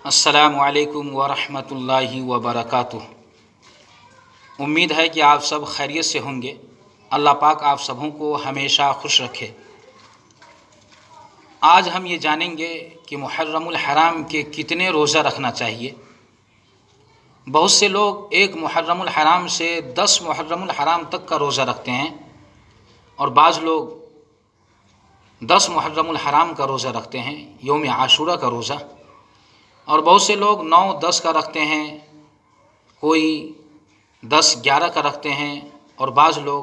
अस्सलामु अलैकुम वरहमतुल्लाहि वबरकातुह। उम्मीद है कि आप सब खैरियत से होंगे। अल्लाह पाक आप सबों को हमेशा खुश रखे। आज हम ये जानेंगे कि मुहर्रमुल हराम के कितने रोज़ा रखना चाहिए। बहुत से लोग एक मुहर्रमुल हराम से 10 मुहर्रमुल हराम तक का रोज़ा रखते हैं और बाज़ लोग 10 मुहर्रमुल हराम का रोज़ा रखते हैं, यौम आशूरा का रोज़ा, और बहुत से लोग 9-10 का रखते हैं, कोई 10-11 का रखते हैं और बाज़ लोग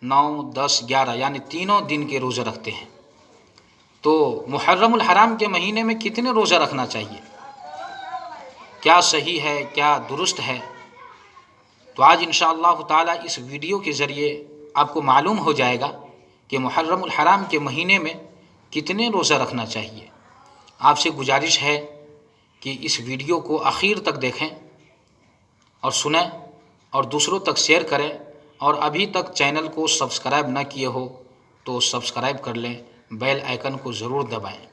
9-10-11 यानी तीनों दिन के रोज़े रखते हैं। तो मुहर्रमुल हराम के महीने में कितने रोज़ा रखना चाहिए, क्या सही है, क्या दुरुस्त है? तो आज इंशाअल्लाह ताला इस वीडियो के ज़रिए आपको मालूम हो जाएगा कि मुहर्रमुल हराम के महीने में कितने रोज़ा रखना चाहिए। आपसे गुजारिश है कि इस वीडियो को आखिर तक देखें और सुनें और दूसरों तक शेयर करें, और अभी तक चैनल को सब्सक्राइब न किए हो तो सब्सक्राइब कर लें, बेल आइकन को ज़रूर दबाएं।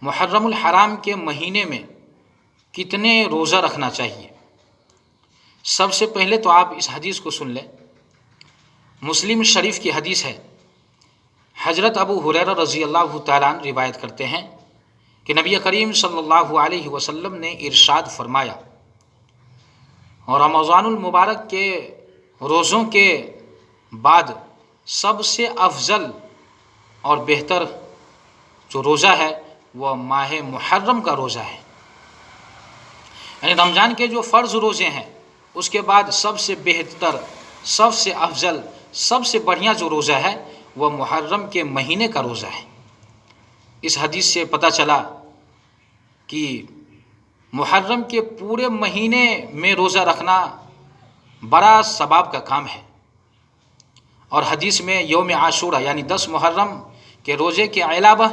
मुहर्रमुल हराम के महीने में कितने रोज़ा रखना चाहिए? सबसे पहले तो आप इस हदीस को सुन लें। मुस्लिम शरीफ की हदीस है। हज़रत अबू हुरैरा रज़ी अल्लाह तआला अन्हु रिवायत करते हैं कि नबी करीम सल्लल्लाहु अलैहि वसल्लम ने इरशाद फरमाया, और रमज़ानुल मुबारक के रोज़ों के बाद सबसे अफजल और बेहतर जो रोज़ा है वह माह मुहर्रम का रोज़ा है। यानी रमज़ान के जो फ़र्ज़ रोज़े हैं उसके बाद सबसे बेहतर, सबसे अफजल, सबसे बढ़िया जो रोज़ा है वह मुहर्रम के महीने का रोज़ा है। इस हदीस से पता चला कि मुहर्रम के पूरे महीने में रोज़ा रखना बड़ा सवाब का काम है। और हदीस में यौम आशूरा यानी 10 मुहर्रम के रोज़े के अलावा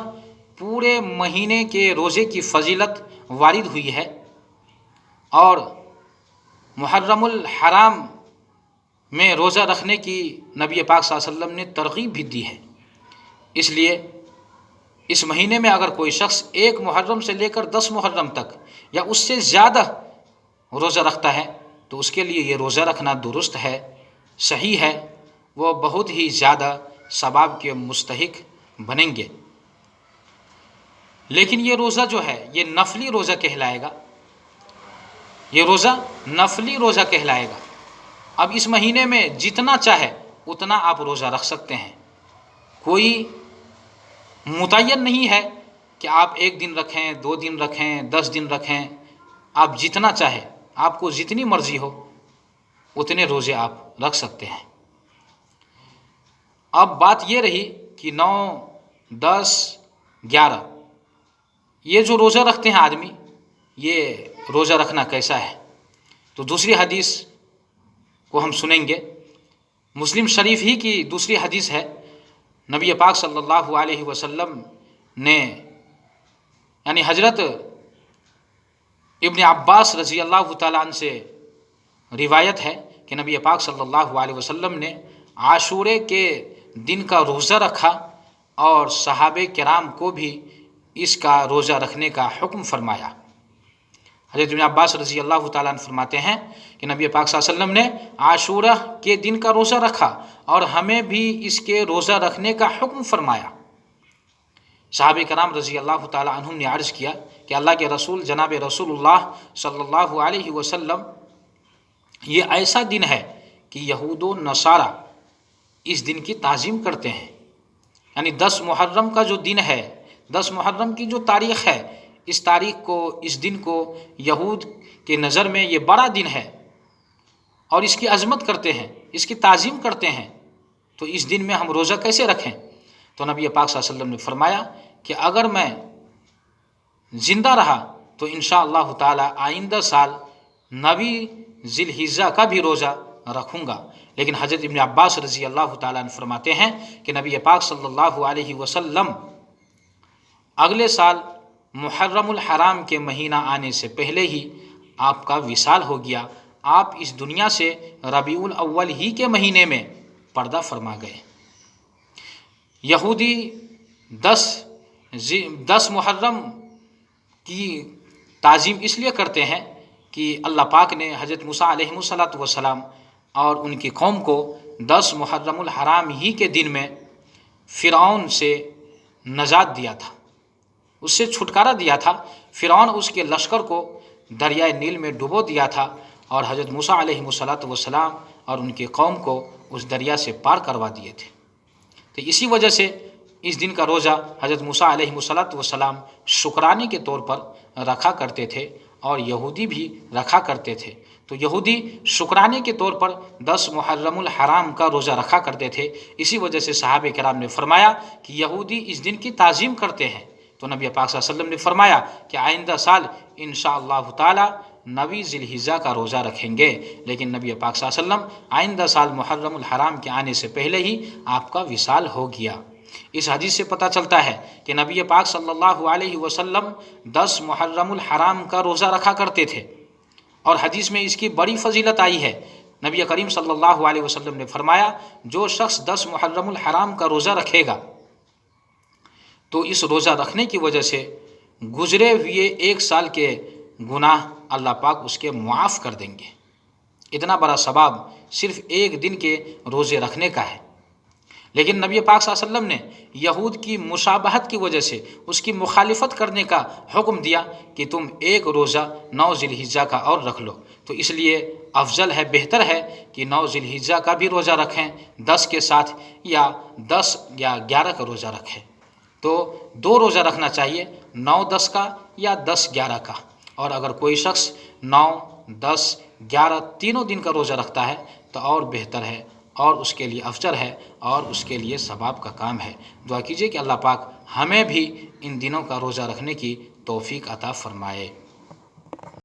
पूरे महीने के रोज़े की फजीलत वारिद हुई है, और मुहर्रमुल हराम में रोज़ा रखने की नबी पाक सल्लल्लाहु अलैहि वसल्लम ने तरग़ीब भी दी है। इसलिए इस महीने में अगर कोई शख्स 1 मुहर्रम से लेकर 10 मुहर्रम तक या उससे ज़्यादा रोज़ा रखता है तो उसके लिए ये रोज़ा रखना दुरुस्त है, सही है, वो बहुत ही ज़्यादा सवाब के मुस्तहिक बनेंगे। लेकिन ये रोज़ा जो है ये नफली रोज़ा कहलाएगा, ये रोज़ा नफली रोज़ा कहलाएगा। अब इस महीने में जितना चाहे उतना आप रोज़ा रख सकते हैं। कोई मुतय्यन नहीं है कि आप 1 दिन रखें, 2 दिन रखें, 10 दिन रखें। आप जितना चाहे, आपको जितनी मर्ज़ी हो उतने रोज़े आप रख सकते हैं। अब बात ये रही कि 9, 10, 11 ये जो रोज़ा रखते हैं आदमी, ये रोज़ा रखना कैसा है? तो दूसरी हदीस को हम सुनेंगे। मुस्लिम शरीफ ही की दूसरी हदीस है। नबी पाक सल्लल्लाहु अलैहि वसल्लम ने यानी हज़रत इब्न अब्बास रज़ी अल्लाह तआला अन्हु से रिवायत है कि नबी पाक सल्लल्लाहु अलैहि वसल्लम ने आशूरे के दिन का रोज़ा रखा और सहाबे किराम को भी इसका रोज़ा रखने का हुक्म फरमाया। हज़रत इब्न अब्बास रज़ी अल्लाह तआला अन्हु फरमाते हैं कि नबी पाक सल्लल्लाहु अलैहि वसल्लम ने आशूरा के दिन का रोज़ा रखा और हमें भी इसके रोज़ा रखने का हुक्म फरमाया। सहाबे कराम रज़ी अल्लाह तआला अन्हुम ने अर्ज़ किया कि अल्लाह के रसूल जनाब रसूलुल्लाह सल्लल्लाहु अलैहि वसल्लम, ये ऐसा दिन है कि यहूद व नसारा इस दिन की ताज़ीम करते हैं। यानी 10 मुहर्रम का जो दिन है, 10 मुहर्रम की जो तारीख़ है, इस तारीख़ को, इस दिन को यहूद के नज़र में ये बड़ा दिन है और इसकी अज़मत करते हैं, इसकी ताज़ीम करते हैं। तो इस दिन में हम रोज़ा कैसे रखें? तो नबी पाक सल्लल्लाहु अलैहि वसल्लम ने फरमाया कि अगर मैं ज़िंदा रहा तो इंशाअल्लाह ताला आइंदा साल 9 ज़िलहिज्जा का भी रोज़ा रखूँगा। लेकिन हज़रत इब्न अब्बास रज़ी अल्लाह ताला अन्हु फरमाते हैं कि नबी पाक सल्लल्लाहु अलैहि वसल्लम अगले साल मुहर्रमुल हराम के महीना आने से पहले ही आपका विसाल हो गया। आप इस दुनिया से रबीउल अव्वल ही के महीने में पर्दा फरमा गए। यहूदी 10 मुहर्रम की تعظیم اس لیے کرتے ہیں کہ اللہ پاک نے حضرت موسیٰ علیہ السلام اور ان کی قوم کو 10 محرم الحرام ہی کے دن میں فرعون سے نجات دیا تھا، اس سے چھٹکارا دیا تھا۔ فرعون اس کے لشکر کو دریائے نیل میں ڈبو دیا تھا اور حضرت موسیٰ علیہ السلام اور ان کی قوم کو اس دریا سے پار کروا دیے تھے۔ تو اسی وجہ سے اس دن کا روزہ حضرت موسیٰ علیہ السلام شکرانے کے طور پر رکھا کرتے تھے اور یہودی بھی رکھا کرتے تھے۔ تو یہودی شکرانے کے طور پر 10 محرم الحرام کا روزہ رکھا کرتے تھے۔ اسی وجہ سے صحابہ کرام نے فرمایا کہ یہودی اس دن کی تعظیم کرتے ہیں، تو نبی پاک صلی اللہ علیہ وسلم نے فرمایا کہ آئندہ سال انشاءاللہ تعالی 9 ذی الحجہ کا روزہ رکھیں گے، لیکن نبی پاک صلی اللہ علیہ وسلم آئندہ سال محرم الحرام کے آنے سے پہلے ہی آپ کا وصال ہو گیا۔ اس حدیث سے پتہ چلتا ہے کہ نبی پاک صلی اللہ علیہ وسلم 10 محرم الحرام کا روزہ رکھا کرتے تھے، اور حدیث میں اس کی بڑی فضیلت آئی ہے۔ نبی کریم صلی اللہ علیہ وسلم نے فرمایا جو شخص 10 محرم الحرام کا روزہ رکھے گا تو اس روزہ رکھنے کی وجہ سے گزرے ہوئے 1 سال کے گناہ اللہ پاک اس کے معاف کر دیں گے۔ اتنا بڑا ثواب صرف 1 دن کے روزے رکھنے کا ہے۔ لیکن نبی پاک صلی اللہ علیہ وسلم نے یہود کی مشابہت کی وجہ سے اس کی مخالفت کرنے کا حکم دیا کہ تم 1 روزہ 9 ذی الحجہ کا اور رکھ لو، تو اس لیے افضل ہے، بہتر ہے کہ 9 ذی الحجہ کا بھی روزہ رکھیں 10 کے ساتھ، یا 10 یا 11 کا روزہ رکھیں۔ تو 2 روزہ رکھنا چاہیے، 9-10 کا یا 10-11 کا، اور اگر کوئی شخص 9, 10, 11 تینوں دن کا روزہ رکھتا ہے تو اور بہتر ہے اور اس کے لیے افضل ہے اور اس کے لیے ثواب کا کام ہے۔ دعا کیجیے کہ اللہ پاک ہمیں بھی ان دنوں کا روزہ رکھنے کی توفیق عطا فرمائے۔